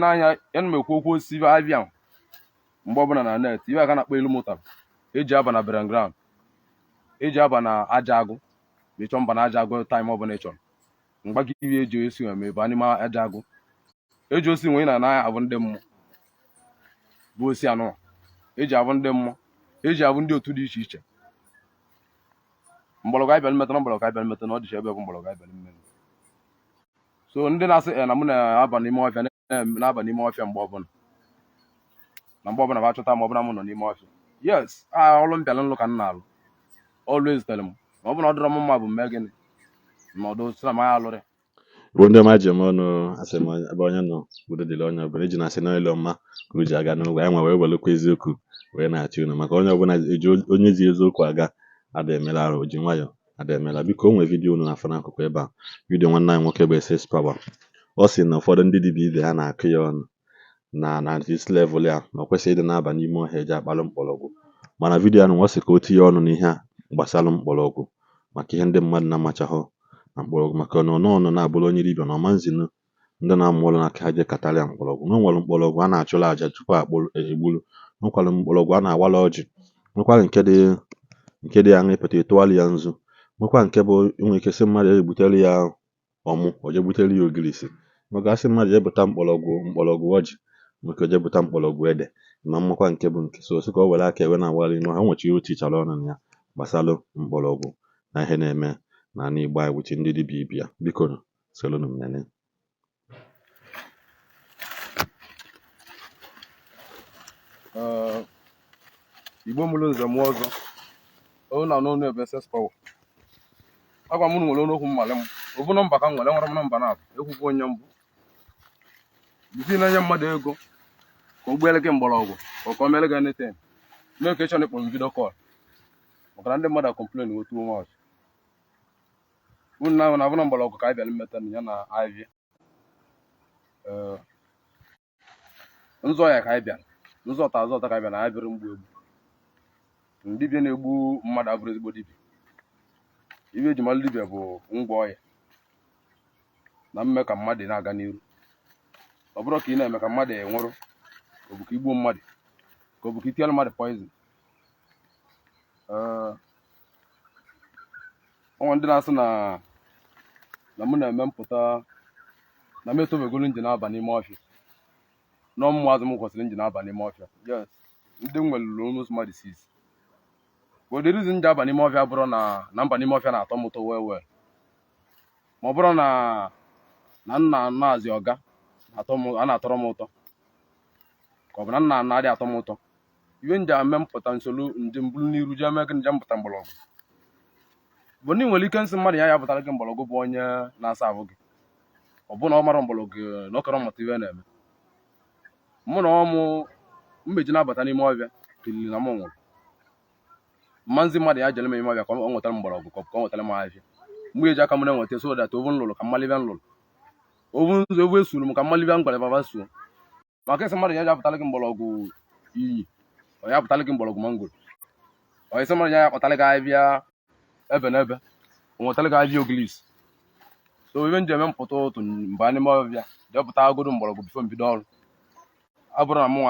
n'anya ya na-ekwu okwu osisi ibe abịa mgbe ọbụla na net ibe aka na-akpọ elu mụtara eji aba na berengran eji aba na aja agụ ma ịchọ mba na aja agụ taịm ọbụla ịchọrọ mgba gị ihe eji esi eme ebe anime aja agụ eji osi nwe na anaghị abụ ndị mmụọ bụ osi anụ eji abụ ndị mmụọ eji abụ ndị otu dị iche iche mgbọrọgwụ abịa mmetụ na mgbọrọgwụ abịa mmetụ na ọ dịcha ebe bụ mgbọrọgwụ abịa mmetụ so ndị na-asị na mụ na-aba n'ime ọfịa na-aba n'ime ọfịa mgbe ọbụla na mgbe ọbụla achọta ma ọbụla m nọ n'ime ọfịa yes ọrụ m bịara nlụ ka m na-alụ always tell m ma ọ bụ na ọ dịrọ m mma bụ mme gịnị nọdụ sị na m ya alụrị bụ ndị ọma ji eme ọnụ asị m ebe onye nọ obodo dịrị onye ọbụla iji na-asị na ịlụ ọma ka o ji aga n'ụgwọ ya nwe wee welekwa eziokwu wee na-achị unu maka onye ọbụla eji onye ji eziokwu aga ada emela arụ ji nwayọ ada emela biko o nwee vidiyo unu na-afọ n'akụkụ ebe a vidiyo nwanne anyị nwoke bụ SS Power ọ sị na ụfọdụ ndị dibịa ibe ha na-akụ ya ọnụ na this level ya na ọ kwesịghị ịdị na-aba n'ime ọhịa eji akpalụ mkpọrọgwụ mana vidiyo ahụ ọ sị ka o tinye ọnụ n'ihe a gbasara mkpọrọgwụ maka ihe ndị mmadụ na-amachahụ na mkpọrọgwụ maka na ọnụ na-abụrụ onye dibịa na ọmanzinu ndị na-amụ ọrụ n'aka ha je katarịa mkpọrọgwụ na nwere mkpọrọgwụ a na-achụrụ aja tupu egburu nwekwara mkpọrọgwụ a na-awala ọjị nwekwara nke dị aṅa epeta etụgharị ya nzu nwekwa nke bụ inwe ike sị mmadụ egbutere ya ọmụ o je butere ya ogirisi maka asị mmadụ jebụta mkpọrọgwụ ọjị nwoke jebụta mkpọrọgwụ ede ma mmakwa nke bụ nke so sị ka o were aka ewe na-awali nụ ha nwechi ihe o tichara ọnụ na ya gbasalụ mkpọrọgwụ na ihe na-eme na ana Igbo anyị wuchi ndị dibịa ibia biko solonu m nene Igbo mụrụ nze mụọ ọzọ onye na n'ọnụ ebe SS Power agwa m nwere n'okwu mmale m obu nọmba ka m nwere m nọmba na-abụ ekwukwu onye mbụ bisi na-enye mmadụ ego ka o gbuele gị mgbọrọgwụ ka o mere gị anything mee ka ịchọ na ịkpọ m vidio kọl maka na ndị mmadụ akọmplen otu much unu na abụ na mgbọrọgwụ ka anyị bịara mmeta ya na ivy nzọ ya ka anyị bịara nzọ ọta ka anyị bịara na anyị bịara mgbu egbu dibịa na-egbu mmadụ abụrụ ezigbo dibịa ibe eji malụ dibịa bụ ngwa ọya na mme ka mmadụ na-aga n'iru ọ bụrụ ka ị na-eme ka mmadụ nwụrụ ka ọ bụ ka igbuo mmadụ ka ọ bụ ka itiere mmadụ poison ọnwa ndị na-asị na mụ na-eme mpụta na m etobegoro nji na-aba n'ime ọfịa na ụmụazụ m kwesịrị nji na-aba n'ime ọfịa yes ndị m nwelụrụ almost mmadụ 6 but the reason ji aba n'ime ọfịa bụrụ na mba n'ime ọfịa na-atọ m ụtọ wee ma ọ bụrụ na nna maazị ọga a na-atọrọ m ụtọ ka ọ bụ na nna na-adị atọ m ụtọ iwe nji ame mpụta nsolu njem bụrụ n'iru ji eme gị njem mpụta mgbọrọgwụ bụ na ị nwere ike nsị mmadụ ya pụtara gị mgbọrọgwụ bụ onye na-asa ahụ gị ọ bụ na ọ mara mgbọrọgwụ na ọ kọrọ mmụta ihe na-eme mụ na ọmụ mmeji na-abata n'ime ọbịa kelili na m nwụrụ mmanzi mmadụ ya jere m ime ọbịa ka ọ nwetara mgbọrọgwụ ka ọ nwetara m ahịa mgbe eji aka m na-enweta so dat ovu nlụrụ ka mmalibe nlụrụ ovu esuru m ka mmalibe m gwara baba suo maka isi mmadụ ya ji apụtara gị mgbọrọgwụ iyi ọ ya apụtara gị mgbọrọgwụ mangoro ọ isi mmadụ ya akpọtara gị ahịbịa ebe na ebe o nwetara gị ahịbịa ogilisi so ibe nji eme mpụta ụtụ mba n'ime ọbịa jepụta agodo mgbọrọgwụ bifo mbido ọrụ abụrụ na mụ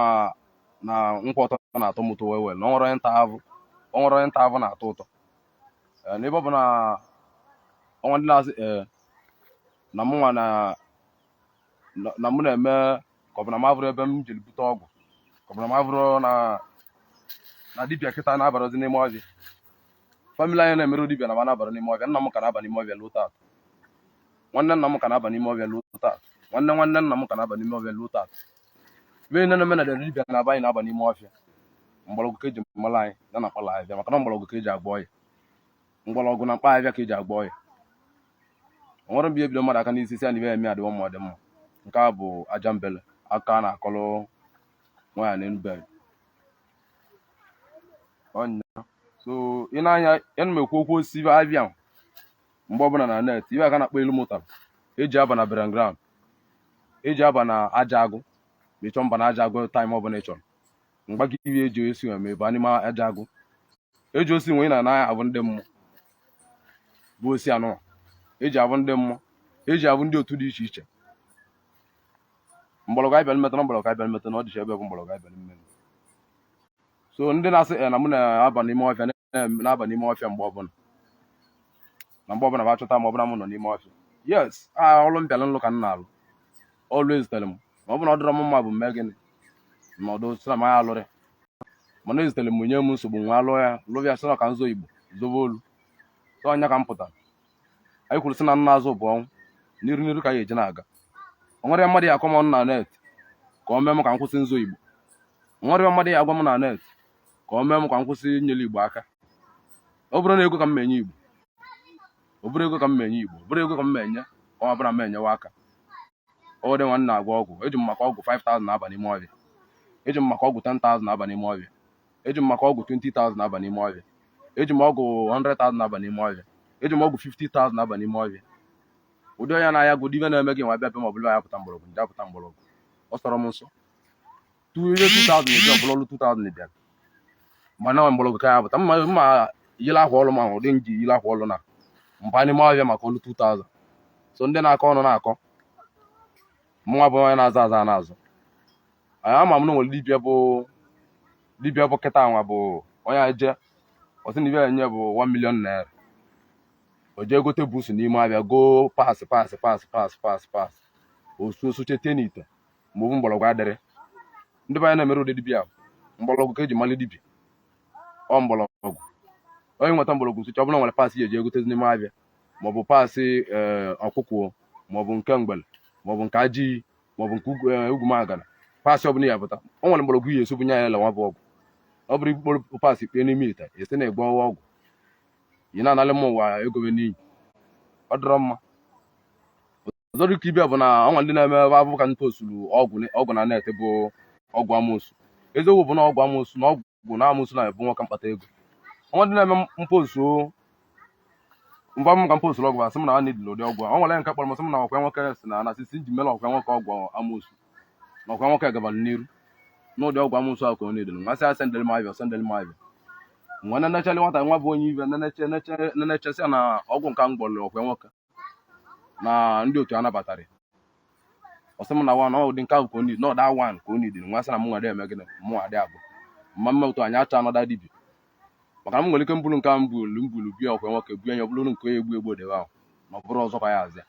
na nkwa ọtọ na-atọ m ụtọ wee na ọ nwere onye nta avụ na-atọ ụtọ n'ebe ọ bụ na ọnwa ndị na-asị na mụ nwa na mụ na-eme ka ọ bụ na m abụrụ ebe m jiri bute ọgwụ ka ọ bụ na m abụrụ na dibịa kịta na-abarozi n'ime ọbịa famili anyị na-emerụ dibịa na na-abara n'ime ọbịa nna m ka na-aba n'ime ọbịa lụọ tat nwanne nna m ka na-aba n'ime ọbịa lụọ tat nwanne nna m ka na-aba n'ime ọbịa lụọ tat ebe na-eme na dibịa na-aba anyị na-aba n'ime ọfịa mgbọrọgwụ ka eji mala anyị na akpala ahịbịa maka na mgbọrọgwụ ka eji agba ọya mgbọrọgwụ na mkpa ahịbịa ka eji agba ọya o nwere mbi ebido mmadụ aka n'isi si ya na ibe eme adịwa mma dị mma nke a bụ aja mbele aka a na-akọrọ nwaanyị na enube ọnya so ị na-anya ya na m ekwu okwu osisi ibe abịa mgbe ọbụla na net ibe aka na-akpọ elu mụtara eji aba na berengran eji aba na aja agụ ma ịchọ mba na aja agụ taịm ọbụla ị chọrọ mgba gị ihe eji esi eme ebe anime aja agụ eji osi nwe na anaghị abụ ndị mmụọ bụ osi anụ eji abụ ndị mmụọ eji abụ ndị otu dị iche iche mgbọrọgwụ anyị bịara mmeta na mgbọrọgwụ anyị bịara mmeta na ọ dịcha ebe bụ mgbọrọgwụ anyị bịara mmeta. So ndị na-asị na mụ na-aba n'ime ọfịa na-aba n'ime ọfịa mgbe ọbụla na mgbe ọbụla achọta ma ọbụla m nọ n'ime ọfịa. Yes, ọrụ m bịara nlụ ka m na-alụ always tere m ma ọ bụ na ọ dịrọ m mma bụ mme gịnị nọdụ sị na m ya alụrị mana ezitere m nye m nsogbu nwa alụ ya lụbụ ya sị na ka nzo Igbo zobe olu so ọnya ka m pụtara. Anyị kwuru sị na nna azụ bụ ọnwụ n'iru n'iru ka ya eji na-aga. O nwere mmadụ ya akọ m na net ka o mee m ka m kwụsị nzo Igbo. O nwere mmadụ ya agwa m na net ka o mee m ka m kwụsị inyere Igbo aka. Ọ bụrụ na ego ka m menye Igbo, ọ bụrụ ego ka m menye Igbo, ọ bụrụ ego ka m menye ọ bụla m enyewa aka. Ọ dị nwanne na-agwa ọgwụ eji m maka ọgwụ 5,000 na-aba n'ime ọbịa, eji m maka ọgwụ 10,000 na-aba n'ime ọbịa, eji m maka ọgwụ 20,000 na-aba n'ime ọbịa, eji m ọgwụ 100,000 na-aba n'ime ọbịa, eji m ọgwụ 50,000 na-aba n'ime ọbịa. Ụdị onye na-aya gụ dibe na-eme gị nwa bịa bịa ma ọ bụla ya pụta mgbọrọgwụ nje apụta mgbọrọgwụ ọ sọrọ m nsọ 2000 eji ọbụla ọlụ 2000 bịara ma na mgbọrọgwụ ka ya pụta mma yile akwa ọlụ ma ụdị nji yile akwa ọlụ na mba n'ime ọbịa maka ọlụ 2000. So ndị na-akọ ọnụ na-akọ mụnwa bụ onye na-aza aza na-azụ. Ama m na nwere dibịa bụ kịta nwa bụ onye eje ọsị na ibe enye bụ 1 million naira o jee gote buusu n'ime abịa go paasị osochete n'ite ma ọ bụ mgbọrọgwụ adịrị. Ndị be anyị na-emere ụdị dibịa mgbọrọgwụ ka eji mali dibịa ọ mgbọrọgwụ onye nweta mgbọrọgwụ nsochi ọ bụla nwere paasị eji egotezi n'ime abịa maọbụ paasị ọkụkwụ maọbụ nke mgbele maọbụ nke ajị maọbụ nke ugwumagana paasị ọbụla ya pụta o nwere mgbọrọgwụ ihe esobu nya ya ele nwa bụ ọgwụ. Ọ bụrụ ikpokporo paasị ikpe n'ime ite esi na-egbu ọwa ọgwụ ị na-analị mma ụwa egobe n'iyi ọ dịrọ mma. Ọzọ dịka ibia bụ na ọnwa ndị na-eme ebe abụ ka ndị posuru ọgwụ na net bụ ọgwụ amoosu. Eziokwu bụ na ọgwụ amoosu na ọgwụ na amoosu na-ebu nwoke mkpata ego. Ọnwa ndị na-eme mposu mba m ka mposuru ọgwụ asị m na a na-edili ụdị ọgwụ a. Ọ nwere nke kpọrọ m sị m na ọkwa nwoke si na asịsị nji mere ọkwa nwoke ọgwụ amoosu na ọkwa nwoke gabara n'iru n'ụdị ọgwụ amoosu ahụ ka ọ na-edili nwa sị ya sendel m abịa nwa na-enechalị nwata nwa bụ onye ibe na-enechesị na ọgwụ nke m gbọrọ ọkwa nwoke na ndị otu anabatara ọsị m na wan ụdị nke ahụ ka ọ nidi na ọda wan ka ọ nidiri nwa sị na m nwere eme gịnị mụ adị abụ mma mma otu anyị acha anọda dibịa maka na m nwere ike mbulu nke mbulu bịa ọkwa nwoke bịa anya ọ bụrụ nke onye egbu debe ahụ ma ọ bụrụ ọzọ ka ya azịa.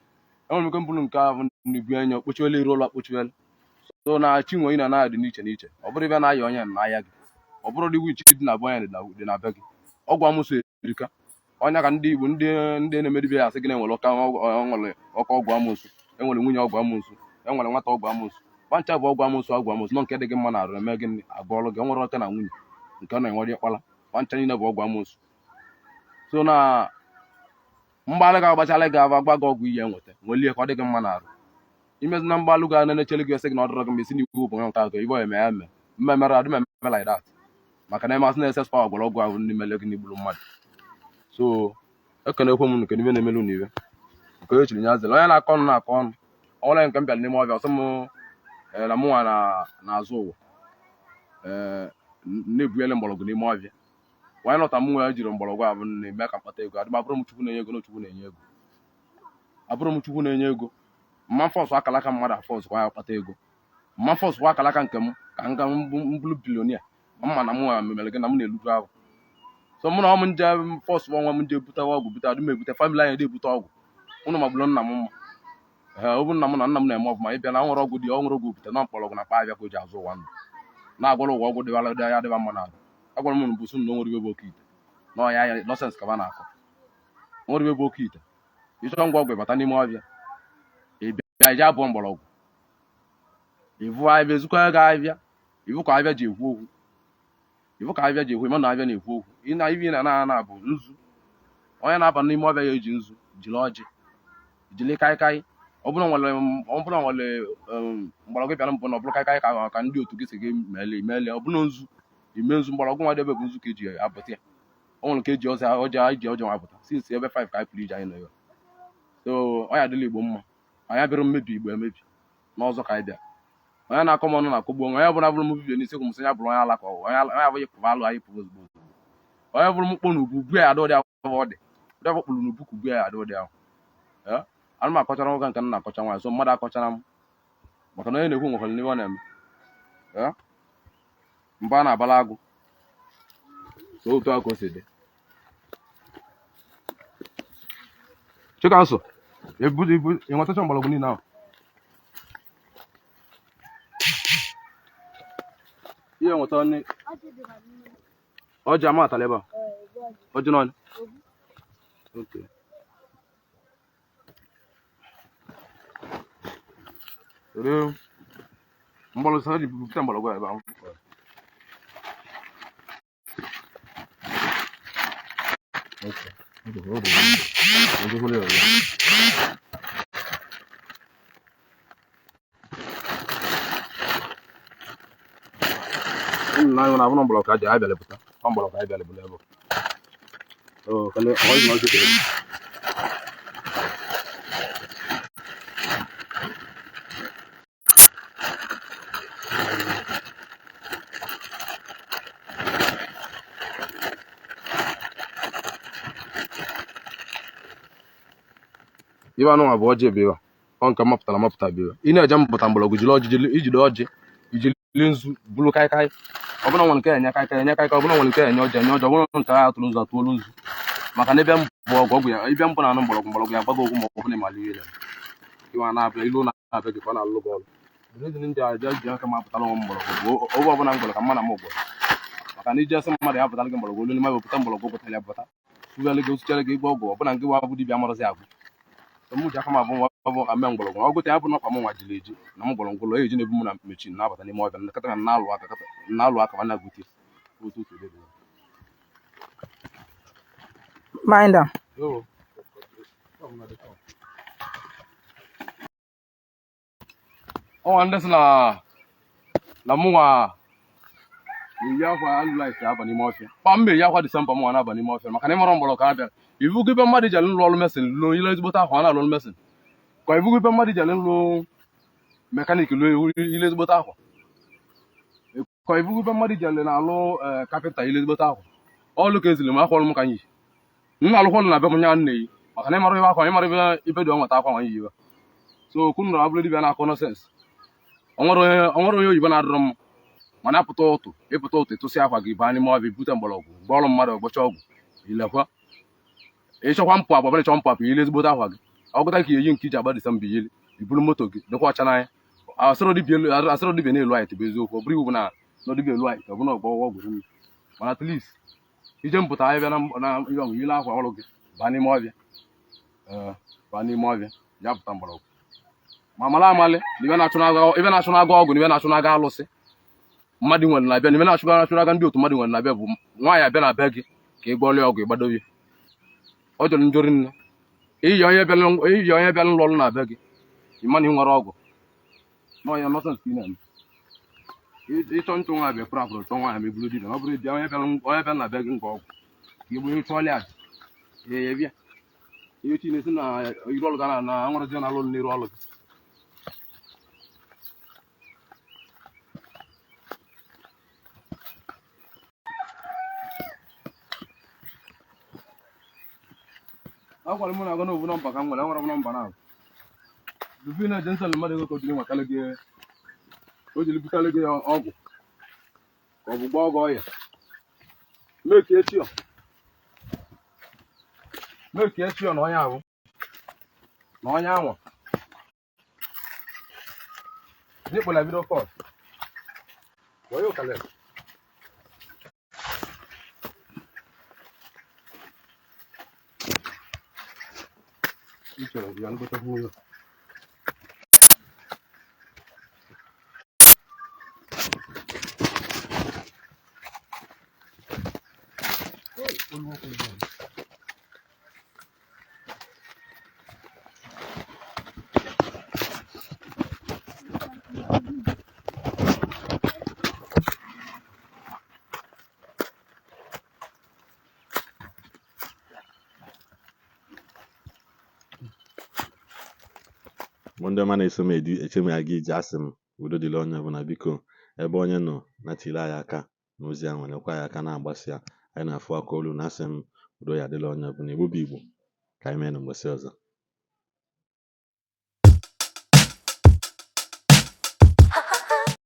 Enwere m ike mbulu nke ahụ na-ebu anya okpochiwele iru ụlọ akpochiwele so na chi nwe ị na dị n'iche n'iche. Ọ bụrụ ebe na-aya onye na-aya gị ọ bụrụ dị winchi dị na be onye dị na be gị. Ọgwụ amoosu erika ọnya ka ndị Igbo ndị na-emedibe ya asị gị na-enwere ọka ọgwụ amoosu enwere nwunye ọgwụ amoosu enwere nwata ọgwụ amoosu gbancha bụ ọgwụ amoosu nọ nke dị gị mma na arụ eme gị agụ ọrụ gị nwere ọka na nwunye nke ọ na-enwere ịkpala gbancha niile bụ ọgwụ amoosu. So na mgbalị ga-agbachala gị ava gba gị ọgwụ ihe enweta nwelie ka ọ dị gị mma na arụ imezi na mgbalụ ga na-enechere gị ese gị na ọ dịrọ gị mgbe isi n'iwu bụ nke ahụ ibe eme ya eme mmemere adị mmemme like that maka na emasị na-ese spawa gwara ọgwụ ahụ ndị mele gị n'igburu mmadụ. So ekenekwe m nke n'ibe na-emelu n'ibe nke o chiri nya zere onye na-akọ ọnụ na-akọ ọnụ ọnwere nke m bịara n'ime ọbịa ọsọ m na mụnwa na-azụ ụwa na-ebuyele mgbọrọgwụ n'ime ọbịa wanyị nọta m nwe jiri mgbọrọgwụ abụ na-eme ka mkpata ego adịm abụrụ m Chukwu na-enye ego na Chukwu na-enye ego abụrụ m Chukwu na-enye ego mma fọsụ akalaka mmadụ afọsụ kwa ya kpata ego mma fọsụ kwa akalaka nke m ka m ga mbụrụ bilionia mma na m nwa memere gị na m na-eluju ahụ. So mụ na ọm nje fọsụ ọnwa m nje ebute ọgwụ bute adị m ebute famili anyị na-ebute ọgwụ ụnụ ma bụrụ nna m mma ọ bụ nna m na nna m na-eme ọfụma ịbịa na nwere ọgwụ dị ọnwere ọgwụ bute na mkpọrọgwụ na kpa abịa ka o ji azụ ụwa ndụ na-agwara ụwa ọgwụ dịwara ya dịba mma n'ahụ. Agwara m bụ sụ na onwere ibe bụ oke ite na ọya ya nọsens ka ba na-akọ nwere ibe bụ oke ite ịchọrọ ngwa ọgwụ ịbata n'ime ọbịa ịbịa ije abụọ mgbọrọgwụ ịvụ abịa ezukọ ga abịa ịvụ ka abịa ji ekwu okwu ịvụ ka abịa ji ekwu ịma na abịa na-ekwu okwu ị na ibe na bụ nzu onye na-aba n'ime ọbịa ya eji nzu jiri ọjị jiri kaikai ọ bụrụ nwere mgbọrọgwụ bịara mbụ na ọ bụrụ kaikai ka ndị otu gị si gị meele ọ bụrụ nzu ime nzu mgbọrọgwụ nwa debe bụ nzu ka eji apụta ya o nwere nke eji ọjọọ nwa apụta since ebe 5 ka anyị pụrụ iji anyị nọ ya. So ọ ya adịla Igbo mma anyị bịara mmebi Igbo emebi n'ọzọ ka anyị bịa onye na-akọ m ọnụ na-akọgbu onwe onye bụla bụrụ m bibie n'isi kwụ m sị ya bụrụ onye alaka onye abụghị pụrụ alụ anyị pụrụ ozugbo onye bụrụ m kpọ n'ugwu ugwu ya adịdị ahụ ọ dị ndị ọbụ kpụrụ n'ugwu ka ugwu ya adịdị ahụ ana m akọchara nwoke nke m na-akọcha nwaanyị so mmadụ akọchara m maka na onye na-ekwu nwekwara n'ihe ọ na-eme mba a na-abala agụ so otu a ka o si dị chika nso ịnwetacha mgbọrọgwụ niile ahụ ihe nweta ọnụ ọjị ama atala ebe a ọjị n'ọnụ okay mgbọrọgwụ sara ji bupụta mgbọrọgwụ ebe ahụ na yo na bunu blok aja abele puta on blok abele bule bo oh kale hoy no jide iba no abo oje biwa on ka mapụta biwa ina eje mpụta mgbọrọgwụ jiri ọjị ijide ọjị ijili nzu bulu kai kai ọbụna nwere nke enye kai kai ọbụna nwere nke enye ọjị ọbụna nke a atụrụ nzu atụrụ nzu maka na ebe mbụ ọgwụ ya ebe mbụ na anụ mgbọrọgwụ ya gbago ogwu ma ọbụna ịmali ile iwa na-abịa ilu na-abịa gị ka ọ na-alụ gị ọrụ ndị ndị aja ji aka mapụtara nwa mgbọrọgwụ oge ọbụla mgbọrọ ka mma na m ụgbọrọ maka na iji asị mmadụ ya pụtara gị mgbọrọgwụ olu n'ime wepụta mgbọrọgwụ pụtara ya pụta tụgharị gị osichere gị igbe ọgwụ ọbụna nke bụ dibịa marụzi agwụ m ji aka m abụ nwa bụ ame mgbọrọgwụ ọ gụta ya bụ nakwa m nwa jiri eji na m gwọrọ ngwụlọ eji na-ebu m na mechin na-abata n'ime ọbịa nkata ka na-alụ aka ma na-agụte Minder. Ọnwa ndị sị na mụnwa na-eyi akwa alụlaịt aba n'ime ọfịa kpa m eyi akwa Disemba mụnwa na-aba n'ime ọfịa maka na ịmara mgbọrọ ka a bịara ivugo ibe mmadụ ji alụ ọrụ mesin lụ ile ezigbote ahụ a na-alụ ọrụ mesin ka ivugo ibe mmadụ ji alụ mekaniki lụ ile ezigbote ahụ ka ivugo ibe mmadụ ji alụ na-alụ kapịnta ile ezigbote ahụ ọlụ ka ezili m akwa ọrụ m ka nyi nna alụkwọ ọrụ na be m nya nna-eyi maka na ịmara ibe akwa ịmara ibe dị ọnweta akwa nwa yiwe so okwu nọrọ abụrụ dibịa na-akọ nọsens onwere onye oyibo na-adụrụ m mana apụta ụtụ ịpụta ụtụ ịtụsị akwa gị baa n'ime ọbịa bute mgbọrọgwụ gba ọrụ mmadụ ọgbọcha ọgwụ ilekwa ịchọkwa mpụ abụ ọbụla ịchọ mpụ apụ ile ezigbote akwa gị ọgụta ka eyi nke iji agba Disemba iyeli iburu moto gị dịkwa ọcha n'anya asịrị dibịa na-elu anyị bụ eziokwu ọ bụrụ iwu na dibịa elu anyị ọ bụ na ọgbọ ọgwụ mmiri mana at least ije mpụta anyị bịa na ihe ọṅụ ile akwa ọrụ gị baa n'ime ọbịa ya pụta mgbọrọgwụ ma mara amalị ibe na-achụ na-aga ọgwụ na ibe na-achụ na-aga alụsị mmadụ nwere na-abịa na ibe na-achụ na-aga ndị otu mmadụ nwere na-abịa bụ nwaanyị abịa na be gị ka ị gbọọlịa ọgwụ ịgbadobe ọ jọrọ njọrị nne iyi onye bịara ụlọ ọrụ na be gị ịma na ị nwere ọgwụ n'ọnya nọsens ka ị na-eme ịchọ ntụ nwa abịa pụrụ apụrụ chọ nwaanyị ma eburu dibịa ọ bụrụ bịa onye bịara na be gị nke ọgwụ ka igbu ihe chụọlịa aja ee bịa ihe chi na-esi na iru ọrụ ga na nwere ji na-alụ n'iru ọrụ gị akwara m na-aga n'obu nọmba ka m nwere enwere m nọmba na dubi na eje nsọ mmadụ ego ka o jiri nwakalị gị o jiri butalị gị ọgwụ ka ọ bụ gba ọgwụ ọya meki echio na onye ahụ na onye anwa n'ikpọla bido kọt onye ụkalị Içeri yani bu takım oluyor. ndị ọma na-eso m eche m aga ije asị m udo dịrị onye ọbụla biko ebe onye nọ na-atịrị anyị aka n'ozi ahụ nyekwa anyị aka na-agbasi ya anyị na-afụ aka olu na asị m udo ya dịrị onye ọbụla Igbo bụ Igbo ka anyị mee na mgbasị ọzọ